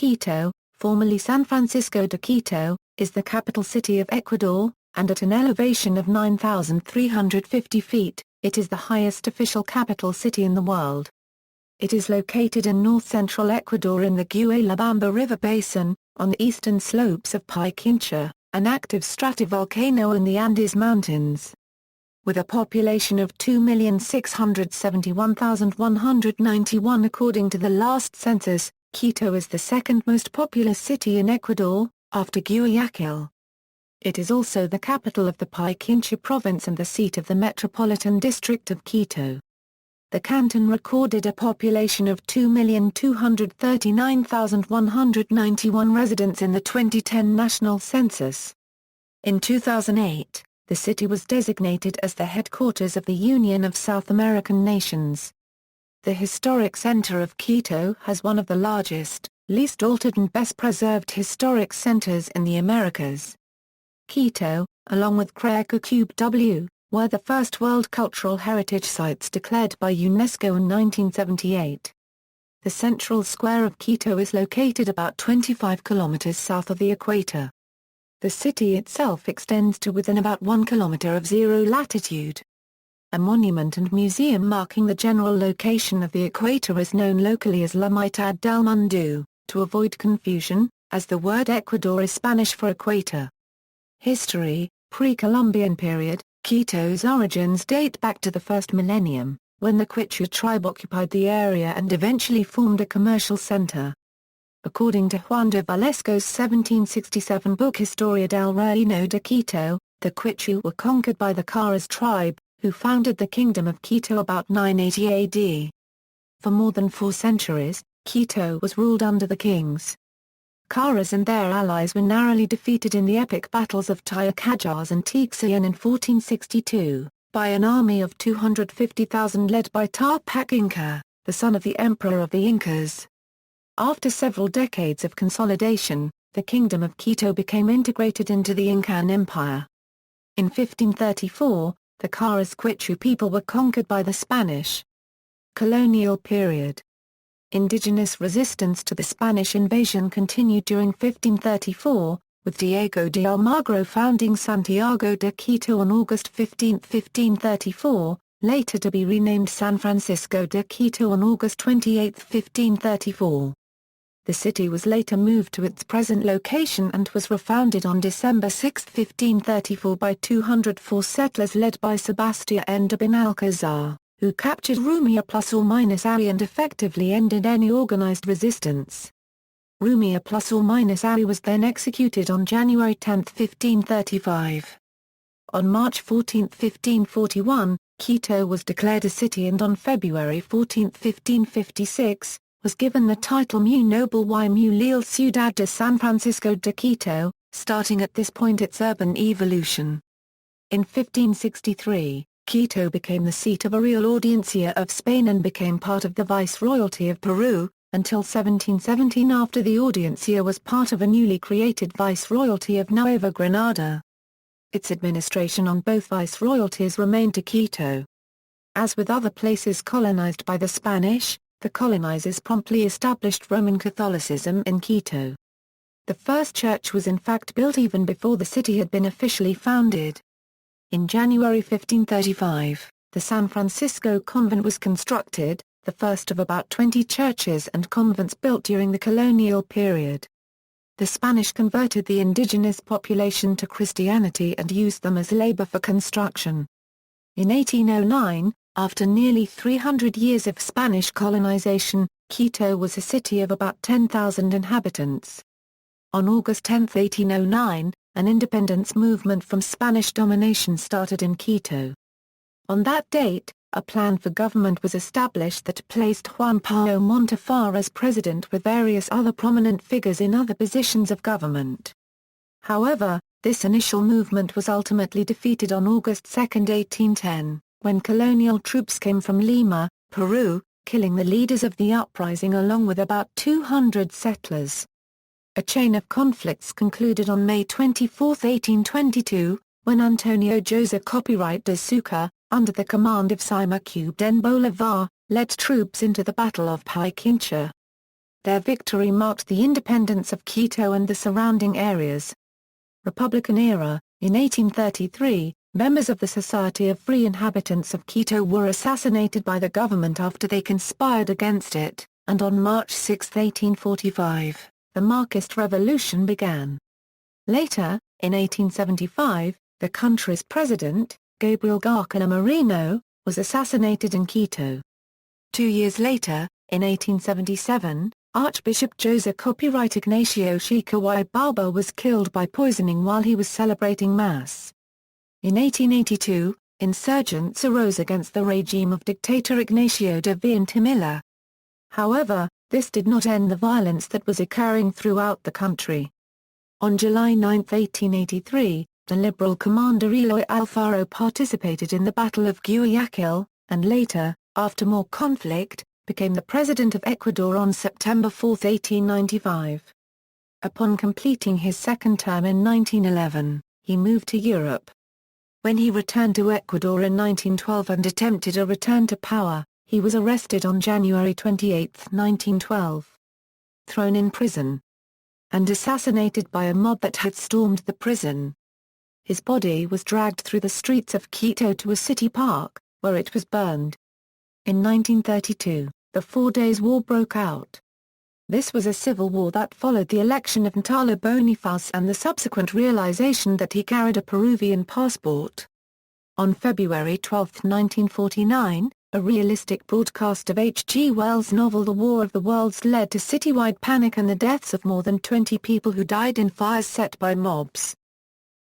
Quito, formerly San Francisco de Quito, is the capital city of Ecuador, and at an elevation of 9,350 feet, it is the highest official capital city in the world. It is located in north-central Ecuador in the Guayllabamba River basin, on the eastern slopes of Pichincha, an active stratovolcano in the Andes Mountains. With a population of 2,671,191 according to the last census, Quito is the second most populous city in Ecuador, after Guayaquil. It is also the capital of the Pichincha province and the seat of the Metropolitan District of Quito. The canton recorded a population of 2,239,191 residents in the 2010 national census. In 2008, the city was designated as the headquarters of the Union of South American Nations. The historic center of Quito has one of the largest, least altered and best preserved historic centers in the Americas. Quito, along with Guayaquil, were the first World Cultural Heritage Sites declared by UNESCO in 1978. The central square of Quito is located about 25 kilometers south of the equator. The city itself extends to within about 1 kilometer of zero latitude. A monument and museum marking the general location of the equator is known locally as La Mitad del Mundo, to avoid confusion, as the word Ecuador is Spanish for equator. History: Pre-Columbian period. Quito's origins date back to the first millennium, when the Quichua tribe occupied the area and eventually formed a commercial center. According to Juan de Valesco's 1767 book Historia del Reino de Quito, the Quichua were conquered by the Caras tribe, who founded the Kingdom of Quito about 980 AD. For more than 4 centuries, Quito was ruled under the kings. Caras and their allies were narrowly defeated in the epic battles of Tayacajás and Tixayan in 1462, by an army of 250,000 led by Tupac Inca, the son of the Emperor of the Incas. After several decades of consolidation, the Kingdom of Quito became integrated into the Incan Empire. In 1534, the Caras Quichua people were conquered by the Spanish. Colonial period. Indigenous resistance to the Spanish invasion continued during 1534, with Diego de Almagro founding Santiago de Quito on August 15, 1534, later to be renamed San Francisco de Quito on August 28, 1534. The city was later moved to its present location and was refounded on December 6, 1534 by 204 settlers led by Sebastián de Benalcázar, who captured Rumia plus or minus Ari and effectively ended any organized resistance. Rumia plus or minus Ari was then executed on January 10, 1535. On March 14, 1541, Quito was declared a city and on February 14, 1556, was given the title Muy Noble y Muy Leal Ciudad de San Francisco de Quito, starting at this point its urban evolution. In 1563, Quito became the seat of a real audiencia of Spain and became part of the Viceroyalty of Peru, until 1717 after the audiencia was part of a newly created Viceroyalty of Nueva Granada. Its administration on both viceroyalties remained to Quito. As with other places colonized by the Spanish, the colonizers promptly established Roman Catholicism in Quito. The first church was in fact built even before the city had been officially founded. In January 1535, the San Francisco convent was constructed, the first of about 20 churches and convents built during the colonial period. The Spanish converted the indigenous population to Christianity and used them as labor for construction. In 1809, after nearly 300 years of Spanish colonization, Quito was a city of about 10,000 inhabitants. On August 10, 1809, an independence movement from Spanish domination started in Quito. On that date, a plan for government was established that placed Juan Pao Montefar as president with various other prominent figures in other positions of government. However, this initial movement was ultimately defeated on August 2, 1810, when colonial troops came from Lima, Peru, killing the leaders of the uprising along with about 200 settlers. A chain of conflicts concluded on May 24, 1822, when Antonio José Copyright de Sucre, under the command of Simón Cubden Bolívar, led troops into the Battle of Pichincha. Their victory marked the independence of Quito and the surrounding areas. Republican era. In 1833, members of the Society of Free Inhabitants of Quito were assassinated by the government after they conspired against it, and on March 6, 1845, the Marxist Revolution began. Later, in 1875, the country's president, Gabriel García Moreno, was assassinated in Quito. 2 years later, in 1877, Archbishop José Copyright Ignacio Chico Guayllabamba was killed by poisoning while he was celebrating Mass. In 1882, insurgents arose against the regime of dictator Ignacio de Veintimilla. However, this did not end the violence that was occurring throughout the country. On July 9, 1883, the liberal commander Eloy Alfaro participated in the Battle of Guayaquil, and later, after more conflict, became the President of Ecuador on September 4, 1895. Upon completing his second term in 1911, he moved to Europe. When he returned to Ecuador in 1912 and attempted a return to power, he was arrested on January 28, 1912. Thrown in prison. And assassinated by a mob that had stormed the prison. His body was dragged through the streets of Quito to a city park, where it was burned. In 1932, the 4 Days War broke out. This was a civil war that followed the election of Ntalo Boniface and the subsequent realization that he carried a Peruvian passport. On February 12, 1949, a realistic broadcast of H. G. Wells' novel The War of the Worlds led to citywide panic and the deaths of more than 20 people who died in fires set by mobs.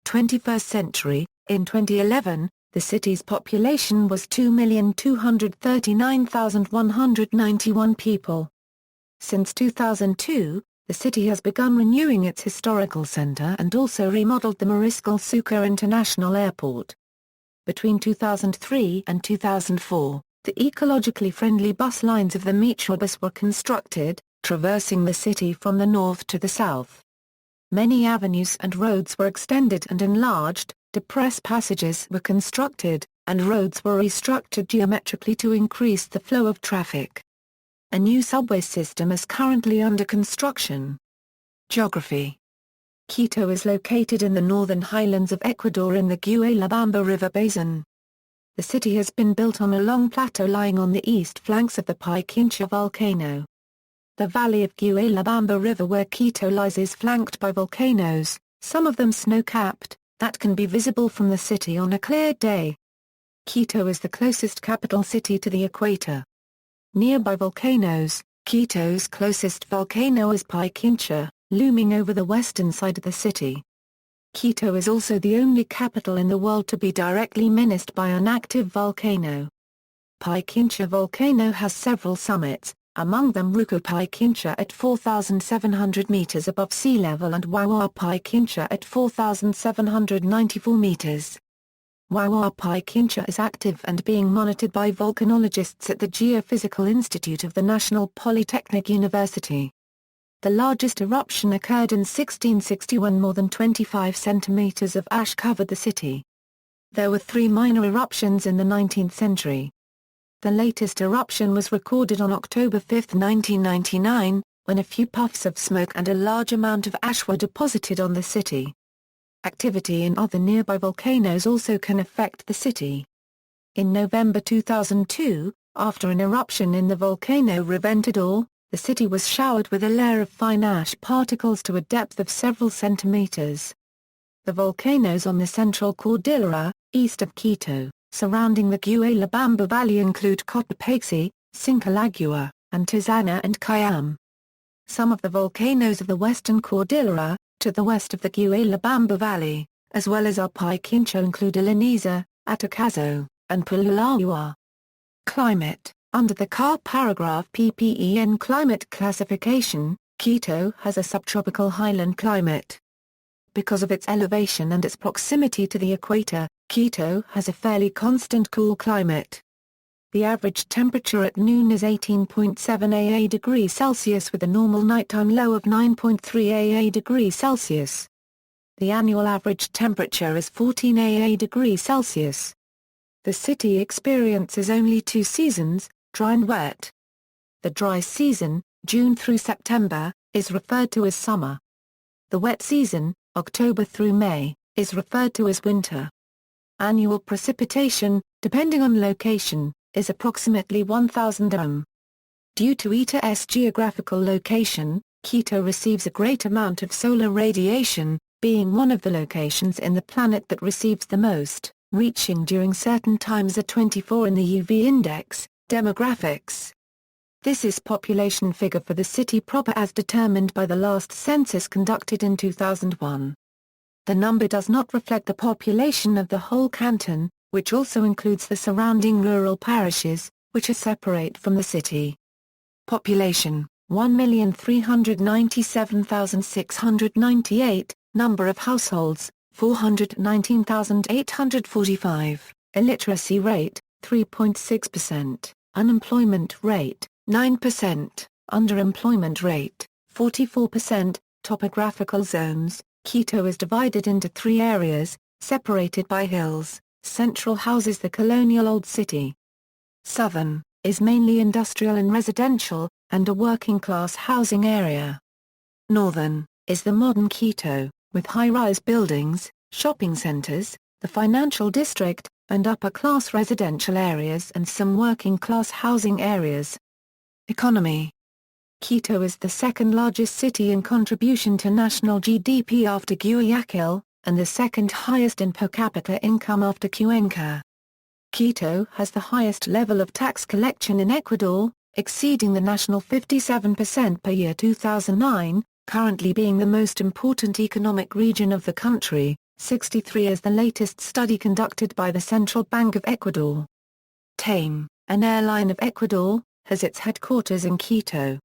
21st century. In 2011, the city's population was 2,239,191 people. Since 2002, the city has begun renewing its historical center and also remodeled the Mariscal Sucre International Airport. Between 2003 and 2004, the ecologically friendly bus lines of the Metrobus were constructed, traversing the city from the north to the south. Many avenues and roads were extended and enlarged, depressed passages were constructed, and roads were restructured geometrically to increase the flow of traffic. A new subway system is currently under construction. Geography. Quito is located in the northern highlands of Ecuador in the Guayllabamba River basin. The city has been built on a long plateau lying on the east flanks of the Pichincha volcano. The valley of Guayllabamba River where Quito lies is flanked by volcanoes, some of them snow-capped, that can be visible from the city on a clear day. Quito is the closest capital city to the equator. Nearby volcanoes, Quito's closest volcano is Pichincha, looming over the western side of the city. Quito is also the only capital in the world to be directly menaced by an active volcano. Pichincha volcano has several summits, among them Ruco Pichincha at 4,700 meters above sea level and Wawa Pichincha at 4,794 meters. Wawa Pichincha is active and being monitored by volcanologists at the Geophysical Institute of the National Polytechnic University. The largest eruption occurred in 1661. More than 25 centimeters of ash covered the city. There were 3 minor eruptions in the 19th century. The latest eruption was recorded on October 5, 1999, when a few puffs of smoke and a large amount of ash were deposited on the city. Activity in other nearby volcanoes also can affect the city. In November 2002, after an eruption in the volcano Reventador, the city was showered with a layer of fine ash particles to a depth of several centimeters. The volcanoes on the Central Cordillera, east of Quito, surrounding the Guayllabamba Valley include Cotopaxi, Sincalagua, and Tizana and Cayam. Some of the volcanoes of the Western Cordillera, to the west of the Guayllabamba Valley, as well as our Pichincha include Iliniza, Atacazo, and Pululaua. Climate. Under the CAR paragraph PPEN climate classification, Quito has a subtropical highland climate. Because of its elevation and its proximity to the equator, Quito has a fairly constant cool climate. The average temperature at noon is 18.7 degrees Celsius with a normal nighttime low of 9.3 degrees Celsius. The annual average temperature is 14 degrees Celsius. The city experiences only 2 seasons, dry and wet. The dry season, June through September, is referred to as summer. The wet season, October through May, is referred to as winter. Annual precipitation, depending on location, is approximately 1,000 mm. Due to Quito's geographical location, Quito receives a great amount of solar radiation, being one of the locations in the planet that receives the most, reaching during certain times a 24 in the UV index. Demographics. This is population figure for the city proper as determined by the last census conducted in 2001. The number does not reflect the population of the whole canton, which also includes the surrounding rural parishes, which are separate from the city. Population, 1,397,698, number of households, 419,845, illiteracy rate, 3.6%, unemployment rate, 9%, underemployment rate, 44%, topographical zones. Quito is divided into 3 areas, separated by hills. Central houses the colonial Old City. Southern, is mainly industrial and residential, and a working-class housing area. Northern, is the modern Quito, with high-rise buildings, shopping centers, the financial district, and upper-class residential areas and some working-class housing areas. Economy. Quito is the second-largest city in contribution to national GDP after Guayaquil, and the second highest in per capita income after Cuenca. Quito has the highest level of tax collection in Ecuador, exceeding the national 57% per year 2009, currently being the most important economic region of the country, 63 as the latest study conducted by the Central Bank of Ecuador. TAME, an airline of Ecuador, has its headquarters in Quito.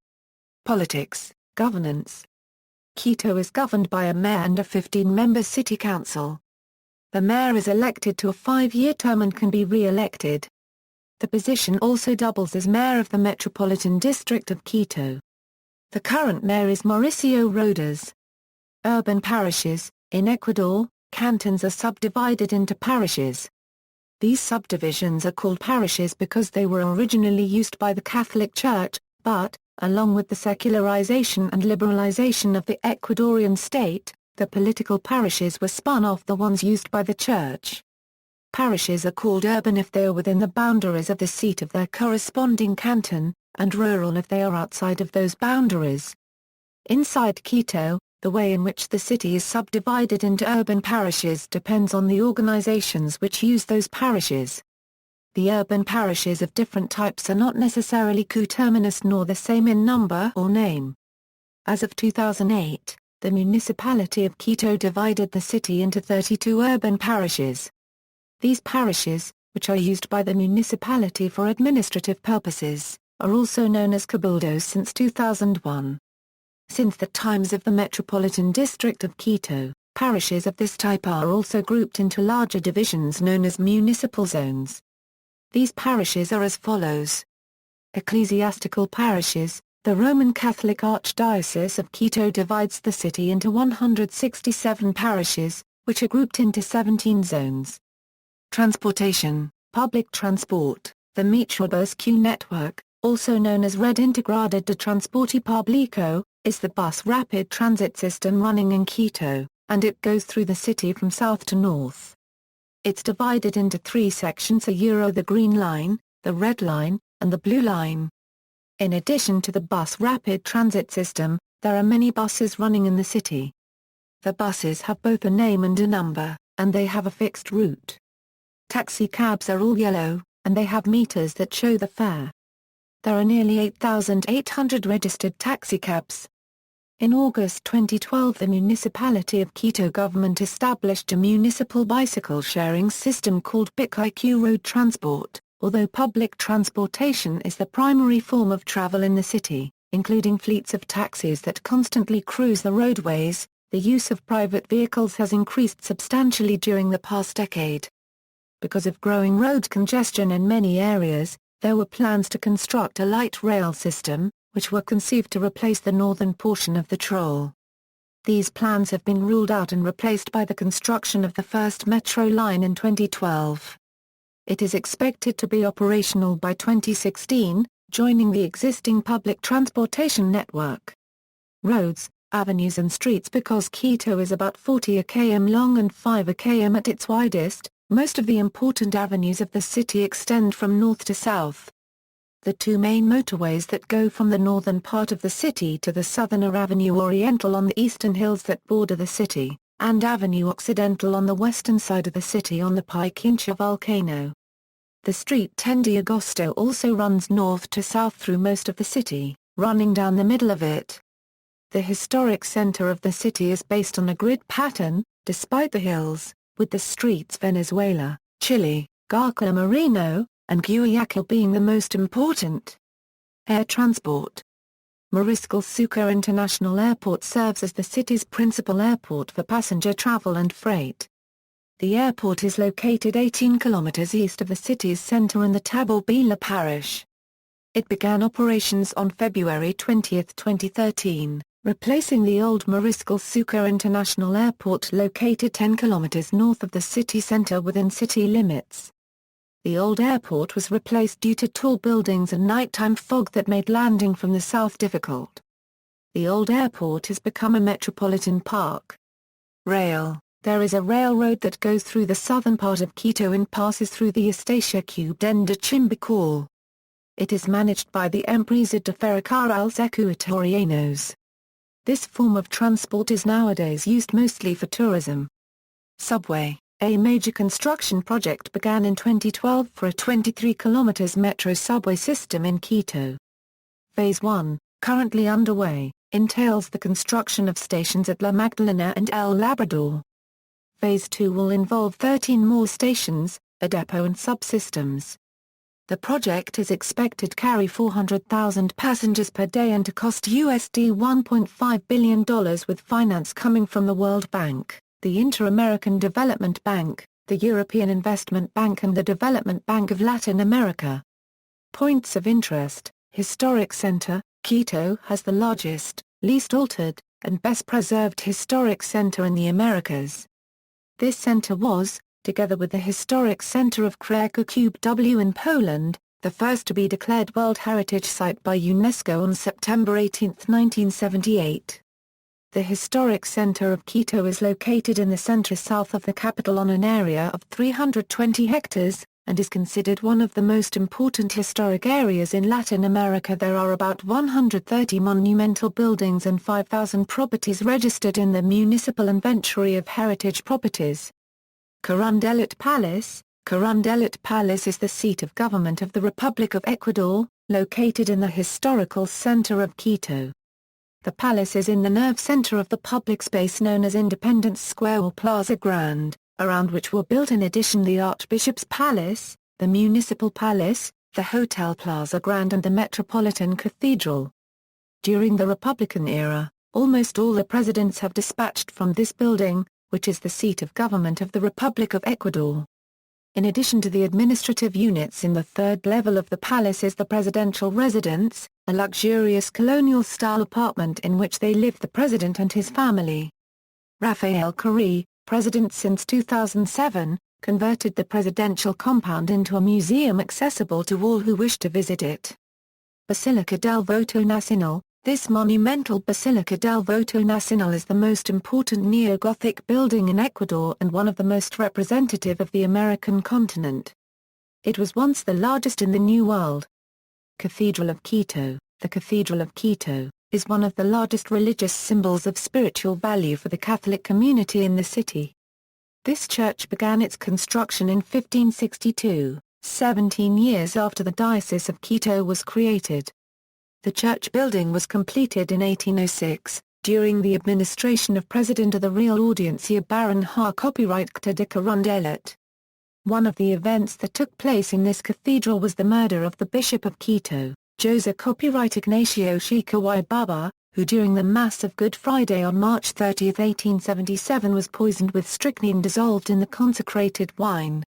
Politics, governance. Quito is governed by a mayor and a 15-member city council. The mayor is elected to a 5-year term and can be re-elected. The position also doubles as mayor of the Metropolitan District of Quito. The current mayor is Mauricio Rodas. Urban parishes. In Ecuador, cantons are subdivided into parishes. These subdivisions are called parishes because they were originally used by the Catholic Church, but, along with the secularization and liberalization of the Ecuadorian state, the political parishes were spun off the ones used by the Church. Parishes are called urban if they are within the boundaries of the seat of their corresponding canton, and rural if they are outside of those boundaries. Inside Quito, the way in which the city is subdivided into urban parishes depends on the organizations which use those parishes. The urban parishes of different types are not necessarily coterminous nor the same in number or name. As of 2008, the municipality of Quito divided the city into 32 urban parishes. These parishes, which are used by the municipality for administrative purposes, are also known as cabildos since 2001. Since the times of the Metropolitan District of Quito, parishes of this type are also grouped into larger divisions known as municipal zones. These parishes are as follows. Ecclesiastical parishes. The Roman Catholic Archdiocese of Quito divides the city into 167 parishes, which are grouped into 17 zones. Transportation, public transport. The Metrobus Q network, also known as Red Integrada de Transporte Público, is the bus rapid transit system running in Quito, and it goes through the city from south to north. It's divided into 3 sections: the Green Line, the Red Line, and the Blue Line. In addition to the bus rapid transit system, there are many buses running in the city. The buses have both a name and a number, and they have a fixed route. Taxi cabs are all yellow, and they have meters that show the fare. There are nearly 8,800 registered taxicabs. In August 2012, the municipality of Quito government established a municipal bicycle sharing system called ʻkito road transport. Although public transportation is the primary form of travel in the city, including fleets of taxis that constantly cruise the roadways, the use of private vehicles has increased substantially during the past decade. Because of growing road congestion in many areas, there were plans to construct a light rail system, which were conceived to replace the northern portion of the troll. These plans have been ruled out and replaced by the construction of the first metro line in 2012. It is expected to be operational by 2016, joining the existing public transportation network. Roads, avenues and streets. Because Quito is about 40 km long and 5 km at its widest, most of the important avenues of the city extend from north to south. The two main motorways that go from the northern part of the city to the southern are Avenue Oriental on the eastern hills that border the city, and Avenue Occidental on the western side of the city on the Pichincha volcano. The street 10 de Agosto also runs north to south through most of the city, running down the middle of it. The historic center of the city is based on a grid pattern, despite the hills, with the streets Venezuela, Chile, García Moreno, and Guayaquil being the most important. Air transport. Mariscal Sucre International Airport serves as the city's principal airport for passenger travel and freight. The airport is located 18 kilometers east of the city's center in the Tabor-Bila parish. It began operations on February 20, 2013, replacing the old Mariscal Sucre International Airport located 10 kilometers north of the city center within city limits. The old airport was replaced due to tall buildings and nighttime fog that made landing from the south difficult. The old airport has become a metropolitan park. Rail. There is a railroad that goes through the southern part of Quito and passes through the Estancia Cubden de Chimbical. It is managed by the Empresa de Ferrocarriles Ecuatorianos. This form of transport is nowadays used mostly for tourism. Subway. A major construction project began in 2012 for a 23 km metro subway system in Quito. Phase 1, currently underway, entails the construction of stations at La Magdalena and El Labrador. Phase 2 will involve 13 more stations, a depot and subsystems. The project is expected to carry 400,000 passengers per day and to cost $1.5 billion with finance coming from the World Bank, the Inter-American Development Bank, the European Investment Bank and the Development Bank of Latin America. Points of interest. Historic Center. Quito has the largest, least altered, and best preserved historic center in the Americas. This center was, together with the historic center of Kraków W in Poland, the first to be declared World Heritage Site by UNESCO on September 18, 1978. The historic center of Quito is located in the center-south of the capital on an area of 320 hectares, and is considered one of the most important historic areas in Latin America. There are about 130 monumental buildings and 5,000 properties registered in the Municipal Inventory of Heritage Properties. Carondelet Palace. Carondelet Palace is the seat of government of the Republic of Ecuador, located in the historical center of Quito. The palace is in the nerve center of the public space known as Independence Square or Plaza Grande, around which were built in addition the Archbishop's Palace, the Municipal Palace, the Hotel Plaza Grande and the Metropolitan Cathedral. During the Republican era, almost all the presidents have dispatched from this building, which is the seat of government of the Republic of Ecuador. In addition to the administrative units in the third level of the palace is the presidential residence, a luxurious colonial-style apartment in which they live the president and his family. Rafael Correa, president since 2007, converted the presidential compound into a museum accessible to all who wish to visit it. Basilica del Voto Nacional. This monumental Basilica del Voto Nacional is the most important neo-Gothic building in Ecuador and one of the most representative of the American continent. It was once the largest in the New World. Cathedral of Quito. The Cathedral of Quito is one of the largest religious symbols of spiritual value for the Catholic community in the city. This church began its construction in 1562, 17 years after the Diocese of Quito was created. The church building was completed in 1806, during the administration of President of the Real Audiencia Baron Copyright ๊kito de Carondelet. One of the events that took place in this cathedral was the murder of the Bishop of Quito, José Copyright Ignacio Chico Guaybaba, who during the Mass of Good Friday on March 30, 1877 was poisoned with strychnine dissolved in the consecrated wine.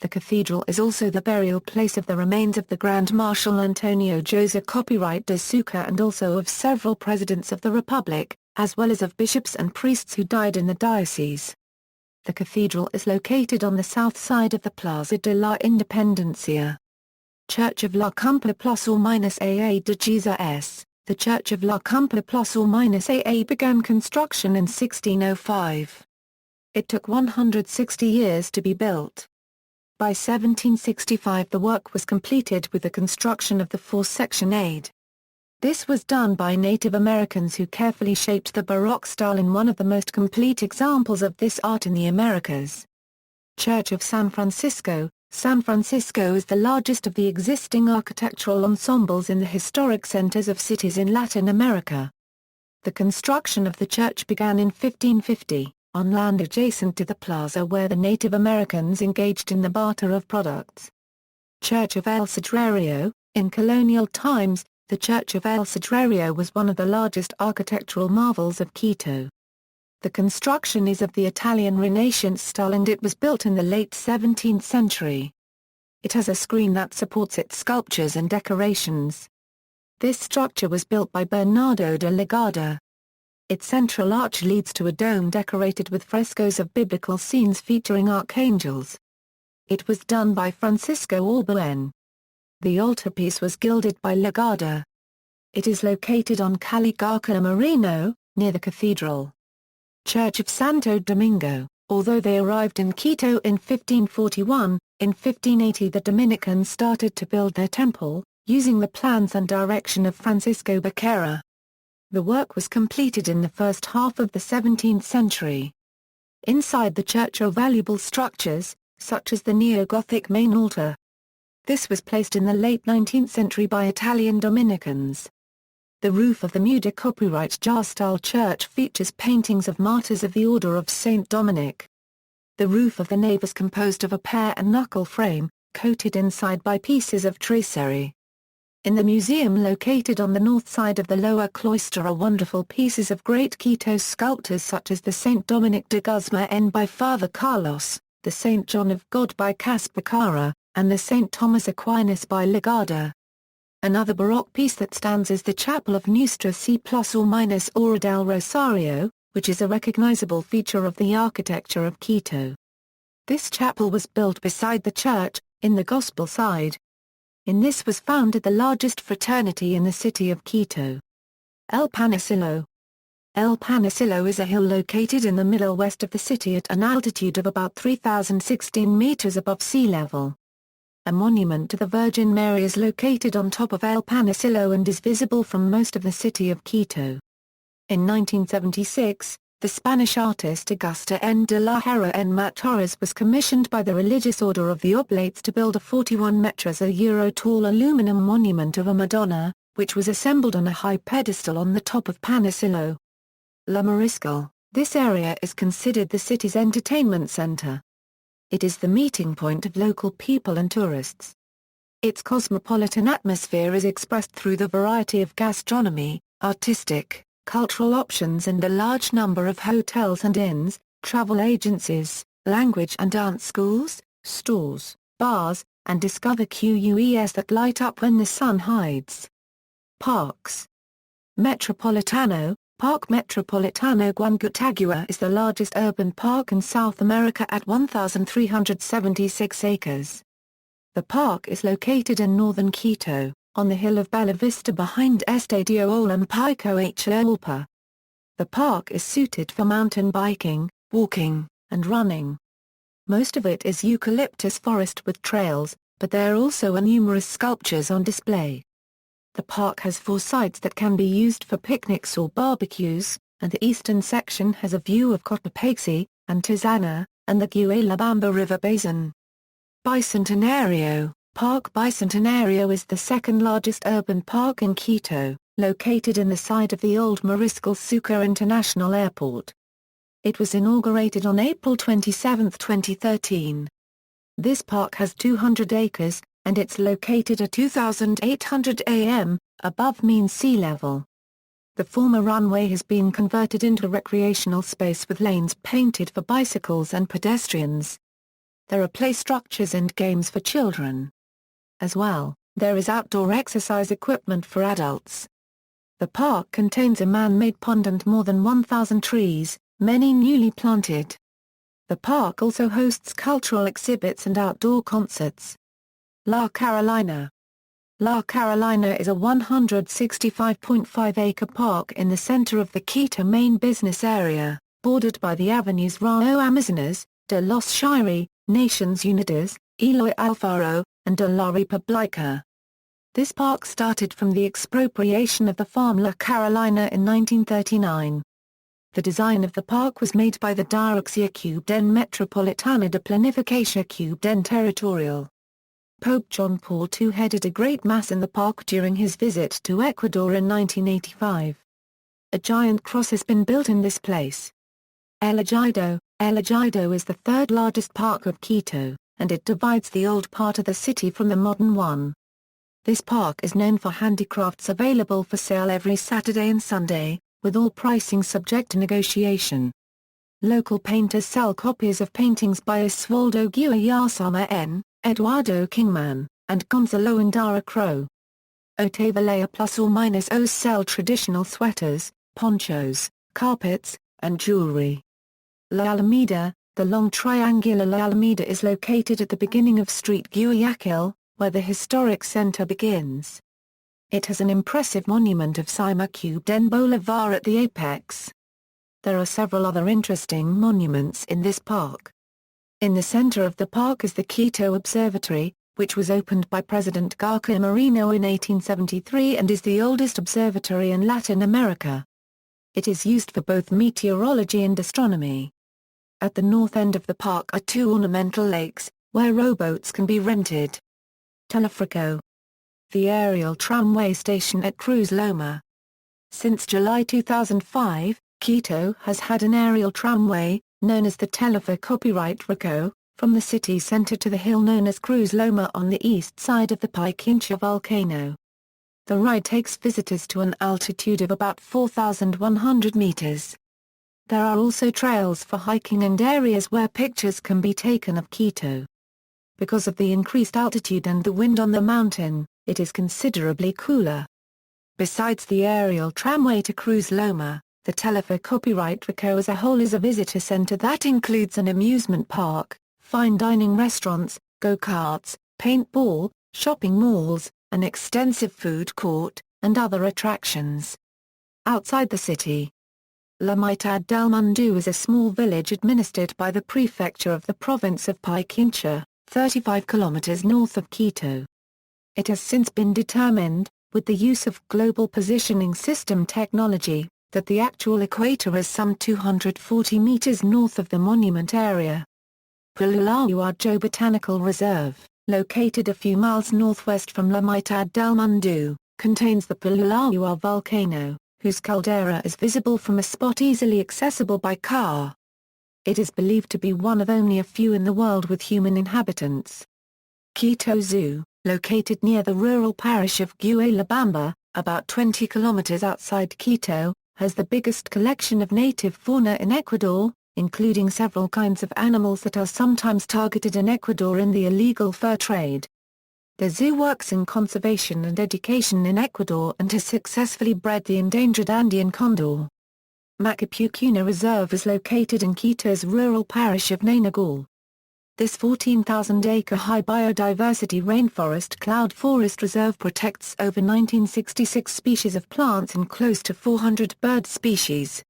The cathedral is also the burial place of the remains of the Grand Marshal Antonio José Copyright de Sucre and also of several presidents of the Republic, as well as of bishops and priests who died in the diocese. The cathedral is located on the south side of the Plaza de la Independencia. Church of La Cumpla ± AA de Jesus. The Church of La Cumpla ± AA began construction in 1605. It took 160 years to be built. By 1765 the work was completed with the construction of the four-section aid. This was done by Native Americans who carefully shaped the Baroque style in one of the most complete examples of this art in the Americas. Church of San Francisco. San Francisco is the largest of the existing architectural ensembles in the historic centers of cities in Latin America. The construction of the church began in 1550, on land adjacent to the plaza where the Native Americans engaged in the barter of products. Church of El Sagrario. In colonial times, the Church of El Sagrario was one of the largest architectural marvels of Quito. The construction is of the Italian Renaissance style and it was built in the late 17th century. It has a screen that supports its sculptures and decorations. This structure was built by Bernardo de la Garda. Its central arch leads to a dome decorated with frescoes of biblical scenes featuring archangels. It was done by Francisco Alboen. The altarpiece was gilded by la Garda. It is located on Calle García Moreno, near the cathedral. Church of Santo Domingo. Although they arrived in Quito in 1541, in 1580 the Dominicans started to build their temple, using the plans and direction of Francisco Becerra. The work was completed in the first half of the 17th century. Inside the church are valuable structures, such as the neo-Gothic main altar. This was placed in the late 19th century by Italian Dominicans. The roof of the Muda copyright jar-style church features paintings of martyrs of the Order of St. Dominic. The roof of the nave is composed of a pear and knuckle frame, coated inside by pieces of tracery. In the museum located on the north side of the lower cloister are wonderful pieces of great Quito sculptors such as the St. Dominic de Guzmán by Father Carlos, the St. John of God by Caspar Cara, and the St. Thomas Aquinas by la Garda. Another Baroque piece that stands is the Chapel of Nuestra C ± Hora del Rosario, which is a recognizable feature of the architecture of Quito. This chapel was built beside the church, in the gospel side. In this was founded the largest fraternity in the city of Quito. El Panecillo. El Panecillo is a hill located in the middle west of the city at an altitude of about 3,016 meters above sea level. A monument to the Virgin Mary is located on top of El Panecillo and is visible from most of the city of Quito. In 1976, the Spanish artist Augusta N. de la Hera en Torres was commissioned by the Religious Order of the Oblates to build a 41 meters tall aluminum monument of a Madonna, which was assembled on a high pedestal on the top of Panecillo. La Mariscal. This area is considered the city's entertainment center. It is the meeting point of local people and tourists. Its cosmopolitan atmosphere is expressed through the variety of gastronomy, artistic, cultural options and a large number of hotels and inns, travel agencies, language and dance schools, stores, bars, and discover QUES that light up when the sun hides. Parks. Metropolitano. Park Metropolitano Guangutagua is the largest urban park in South America at 1,376 acres. The park is located in northern Quito, on the hill of Bella Vista behind Estadio Olímpico Atahualpa. The park is suited for mountain biking, walking, and running. Most of it is eucalyptus forest with trails, but there also are numerous sculptures on display. The park has 4 sites that can be used for picnics or barbecues, and the eastern section has a view of Cotopaxi, and Tizana, and the Guayllabamba River Basin. Bicentenario. Park Bicentenario is the second largest urban park in Quito, located in the side of the old Mariscal Sucre International Airport. It was inaugurated on April 27, 2013. This park has 200 acres, and it's located at 2,800 am, above mean sea level. The former runway has been converted into recreational space with lanes painted for bicycles and pedestrians. There are play structures and games for children. As well, there is outdoor exercise equipment for adults. The park contains a man-made pond and more than 1,000 trees, many newly planted. The park also hosts cultural exhibits and outdoor concerts. La Carolina. La Carolina is a 165.5-acre park in the center of the Quito main business area, bordered by the avenues Raó Amazonas, de los Shiri, Nations Unidas, Eloy Alfaro, and de la República. This park started from the expropriation of the farm La Carolina in 1939. The design of the park was made by the Dirección Cubden Metropolitana de Planificación Cubden Territorial. Pope John Paul II headed a great mass in the park during his visit to Ecuador in 1985. A giant cross has been built in this place. El Ejido is the third largest park of Quito, and it divides the old part of the city from the modern one. This park is known for handicrafts available for sale every Saturday and Sunday, with all pricing subject to negotiation. Local painters sell copies of paintings by Osvaldo Guayllabamba N., Eduardo Kingman, and Gonzalo Indara Crow. Otavalayer plus or minus O's sell traditional sweaters, ponchos, carpets, and jewelry. La Alameda, the long triangular La Alameda is located at the beginning of Street Guayaquil, where the historic center begins. It has an impressive monument of Cima Cubden Bolivar at the apex. There are several other interesting monuments in this park. In the center of the park is the Quito Observatory, which was opened by President Garcia Moreno in 1873 and is the oldest observatory in Latin America. It is used for both meteorology and astronomy. At the north end of the park are two ornamental lakes, where rowboats can be rented. Teleférico. The aerial tramway station at Cruz Loma. Since July 2005, Quito has had an aerial tramway, known as the Teleférico, from the city center to the hill known as Cruz Loma on the east side of the Pichincha volcano. The ride takes visitors to an altitude of about 4,100 meters. There are also trails for hiking and areas where pictures can be taken of Quito. Because of the increased altitude and the wind on the mountain, it is considerably cooler. Besides the aerial tramway to Cruz Loma, the Teleférico as a whole is a visitor center that includes an amusement park, fine dining restaurants, go-karts, paintball, shopping malls, an extensive food court, and other attractions. Outside the city, La Mitad del Mundo is a small village administered by the prefecture of the province of Pichincha, 35 kilometers north of Quito. It has since been determined, with the use of global positioning system technology, that the actual equator is some 240 meters north of the monument area. Pululahuajo Botanical Reserve, located a few miles northwest from La Mitad del Mundo, contains the Pululahuajo volcano, whose caldera is visible from a spot easily accessible by car. It is believed to be one of only a few in the world with human inhabitants. Quito Zoo, located near the rural parish of Guayllabamba, about 20 kilometers outside Quito, has the biggest collection of native fauna in Ecuador, including several kinds of animals that are sometimes targeted in Ecuador in the illegal fur trade. The zoo works in conservation and education in Ecuador and has successfully bred the endangered Andean condor. Macapucuna Reserve is located in Quito's rural parish of Nainagal. This 14,000-acre high biodiversity rainforest cloud forest reserve protects over 1966 species of plants and close to 400 bird species.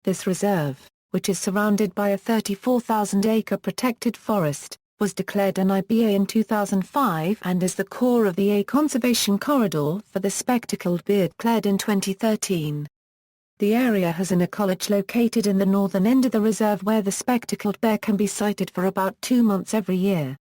This reserve, which is surrounded by a 34,000-acre protected forest, was declared an IBA in 2005 and is the core of the A Conservation Corridor for the spectacled beard-clad in 2013. The area has an ecolodge located in the northern end of the reserve where the spectacled bear can be sighted for about 2 months every year.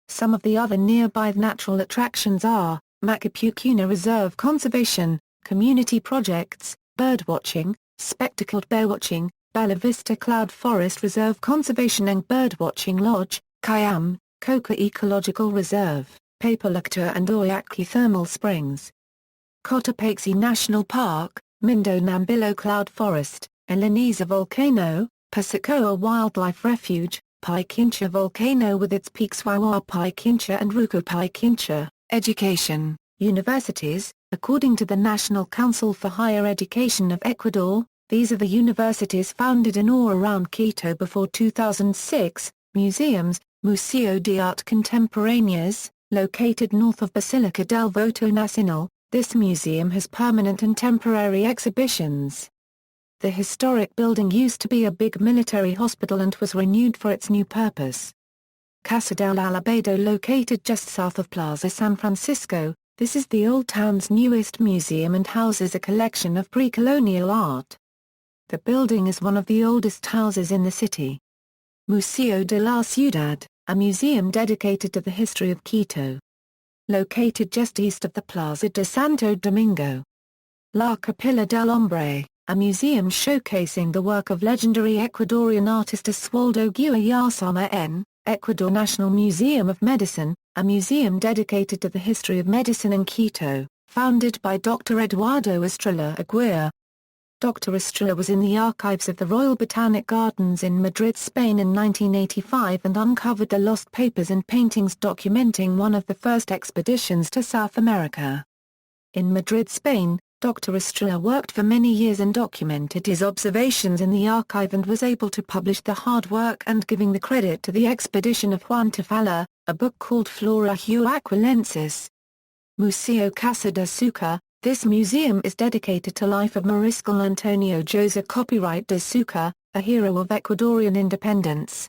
Some of the other nearby natural attractions are, Macapucuna Reserve Conservation, Community Projects, Birdwatching, Spectacled Bear Watching, Bella Vista Cloud Forest Reserve Conservation and Birdwatching Lodge, Cayam, Coca Ecological Reserve, Papalacta and Guayaquil Thermal Springs. Cotopaxi National Park, Mindo Nambillo Cloud Forest, Eleniza Volcano, Pasicoa Wildlife Refuge, Pichincha Volcano with its peaks Wawa Pichincha and Ruco Pichincha. Education, universities. According to the National Council for Higher Education of Ecuador, these are the universities founded in or around Quito before 2006, museums, Museo de Arte Contemporaneas, Located north of Basilica del Voto Nacional, this museum has permanent and temporary exhibitions. The historic building used to be a big military hospital and was renewed for its new purpose. Casa del Alabado, located just south of Plaza San Francisco, this is the old town's newest museum and houses a collection of pre-colonial art. The building is one of the oldest houses in the city. Museo de la Ciudad, a museum dedicated to the history of Quito. Located just east of the Plaza de Santo Domingo. La Capilla del Hombre, a museum showcasing the work of legendary Ecuadorian artist Oswaldo Guayllabamba N. Ecuador National Museum of Medicine, a museum dedicated to the history of medicine in Quito, founded by Dr. Eduardo Estrella Aguirre. Dr. Estrella was in the archives of the Royal Botanic Gardens in Madrid, Spain in 1985 and uncovered the lost papers and paintings documenting one of the first expeditions to South America. In Madrid, Spain, Dr. Estrella worked for many years and documented his observations in the archive and was able to publish the hard work and giving the credit to the expedition of Juan Tafalla, a book called Flora Huaquilensis. Museo Casa de Sucre, this museum is dedicated to life of Mariscal Antonio José Copyright de Sucre, a hero of Ecuadorian independence.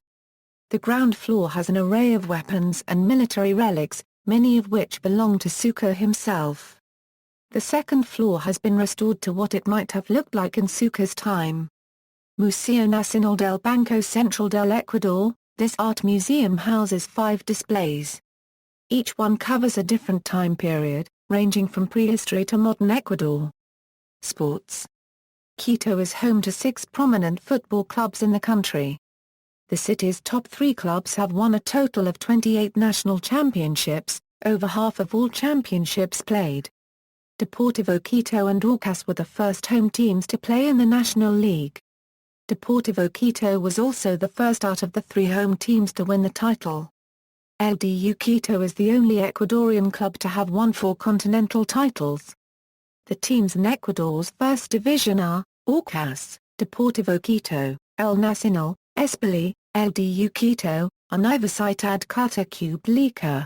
The ground floor has an array of weapons and military relics, many of which belong to Sucre himself. The second floor has been restored to what it might have looked like in Sucre's time. Museo Nacional del Banco Central del Ecuador, this art museum houses 5 displays. Each one covers a different time period, ranging from prehistory to modern Ecuador. Sports. Quito is home to 6 prominent football clubs in the country. The city's top 3 clubs have won a total of 28 national championships, over half of all championships played. Deportivo Quito and Aucas were the first home teams to play in the National League. Deportivo Quito was also the first out of the 3 home teams to win the title. ʻkito is the only Ecuadorian club to have won 4 continental titles. The teams in Ecuador's first division are, Aucas, Deportivo Quito, El Nacional, Espoli, ʻkito, Universidad Católica.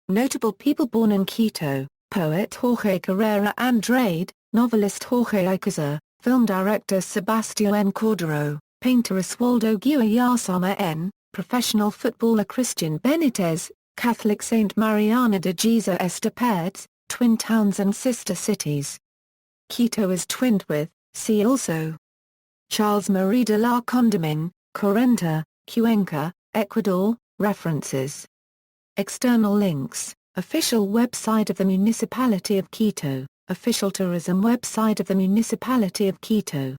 Notable people born in Quito: poet Jorge Carrera Andrade, novelist Jorge Icaza, film director Sebastián Cordero, painter Oswaldo Guayllabamba N., professional footballer Christian Benitez, Catholic Saint Mariana de Jesus Estepeds, twin towns and sister cities. Quito is twinned with, see also. Charles Marie de la Condamine, Cuarenta, Cuenca, Ecuador, references. External links. Official website of the Municipality of Quito, official tourism website of the Municipality of Quito.